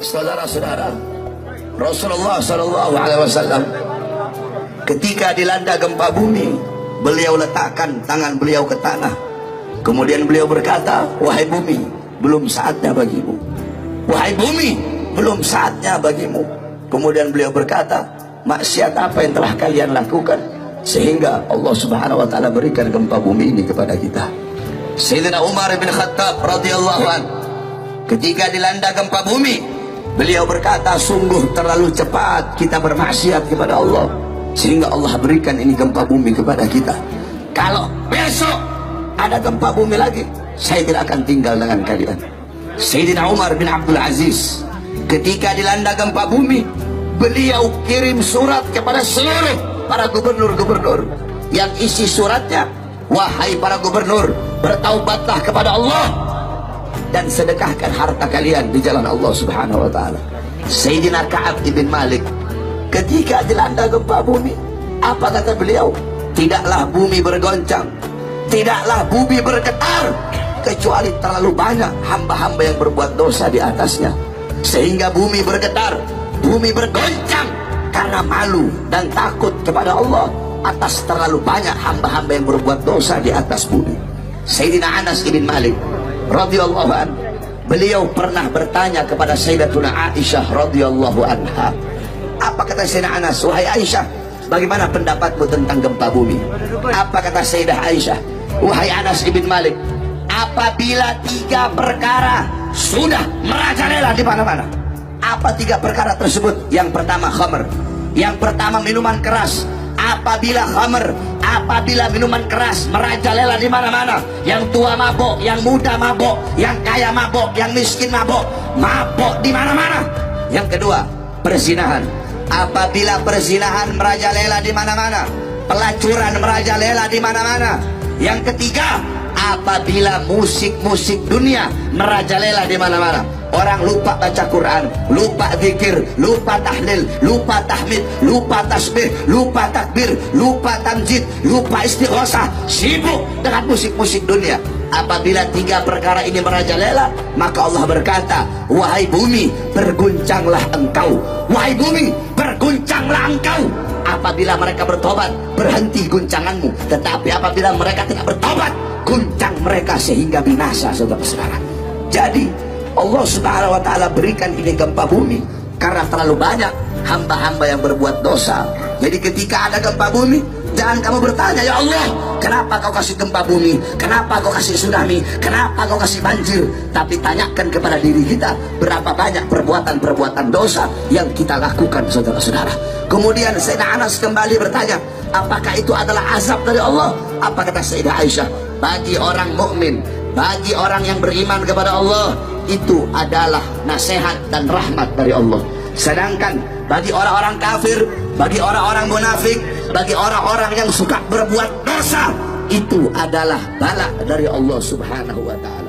Saudara-saudara, Rasulullah SAW ketika dilanda gempa bumi, beliau letakkan tangan beliau ke tanah. Kemudian beliau berkata, wahai bumi, belum saatnya bagimu. Wahai bumi, belum saatnya bagimu. Kemudian beliau berkata, maksiat apa yang telah kalian lakukan sehingga Allah Subhanahu wa taala berikan gempa bumi ini kepada kita. Sayyidina Umar bin Khattab radhiyallahu anhu ketika dilanda gempa bumi, beliau berkata, sungguh terlalu cepat kita bermaksiat kepada Allah sehingga Allah berikan ini gempa bumi kepada kita. Kalau besok ada gempa bumi lagi, saya tidak akan tinggal dengan kalian. Sayyidina Umar bin Abdul Aziz ketika dilanda gempa bumi, beliau kirim surat kepada seluruh para gubernur-gubernur yang isi suratnya, wahai para gubernur, bertaubatlah kepada Allah dan sedekahkan harta kalian di jalan Allah Subhanahu wa taala. Sayyidina Ka'ab ibn Malik ketika dilanda gempa bumi, apa kata beliau? Tidaklah bumi bergoncang, tidaklah bumi bergetar kecuali terlalu banyak hamba-hamba yang berbuat dosa di atasnya, sehingga bumi bergetar, bumi bergoncang karena malu dan takut kepada Allah atas terlalu banyak hamba-hamba yang berbuat dosa di atas bumi. Sayyidina Anas ibn Malik radhiyallahu anhu, beliau pernah bertanya kepada Sayyidatuna Aisyah radhiyallahu anha. Apa kata Sayyidina Anas? Wahai Aisyah, bagaimana pendapatmu tentang gempa bumi? Apa kata Sayyidah Aisyah? Wahai Anas ibn Malik, apabila 3 perkara sudah merajalela di mana-mana. Apa 3 perkara tersebut? Yang pertama khamr, yang pertama minuman keras. Apabila khamr, apabila minuman keras merajalela di mana-mana, yang tua mabok, yang muda mabok, yang kaya mabok, yang miskin mabok, mabok di mana-mana. Yang kedua, perzinahan. Apabila perzinahan merajalela di mana-mana, pelacuran merajalela di mana-mana. Yang ketiga, apabila musik-musik dunia merajalela di mana-mana. Orang lupa baca Quran, lupa zikir, lupa tahlil, lupa tahmid, lupa tasbih, lupa takbir, lupa tamjid, lupa istighosah, sibuk dengan musik-musik dunia. Apabila 3 perkara ini merajalela, maka Allah berkata, wahai bumi, berguncanglah engkau. Wahai bumi, berguncanglah engkau. Apabila mereka bertobat, berhenti guncanganmu. Tetapi apabila mereka tidak bertobat, guncang mereka sehingga binasa, saudara-saudara. Jadi Allah Subhanahu wa taala berikan ini gempa bumi karena terlalu banyak hamba-hamba yang berbuat dosa. Jadi ketika ada gempa bumi, jangan kamu bertanya, ya Allah, kenapa kau kasih gempa bumi? Kenapa kau kasih tsunami? Kenapa kau kasih banjir? Tapi tanyakan kepada diri kita, berapa banyak perbuatan-perbuatan dosa yang kita lakukan, saudara-saudara. Kemudian Sayyidina Anas kembali bertanya, apakah itu adalah azab dari Allah? Apa kata Sayyidah Aisyah? Bagi orang mukmin, bagi orang yang beriman kepada Allah, itu adalah nasihat dan rahmat dari Allah. Sedangkan bagi orang-orang kafir, bagi orang-orang munafik, bagi orang-orang yang suka berbuat dosa, itu adalah bala dari Allah Subhanahu wa taala.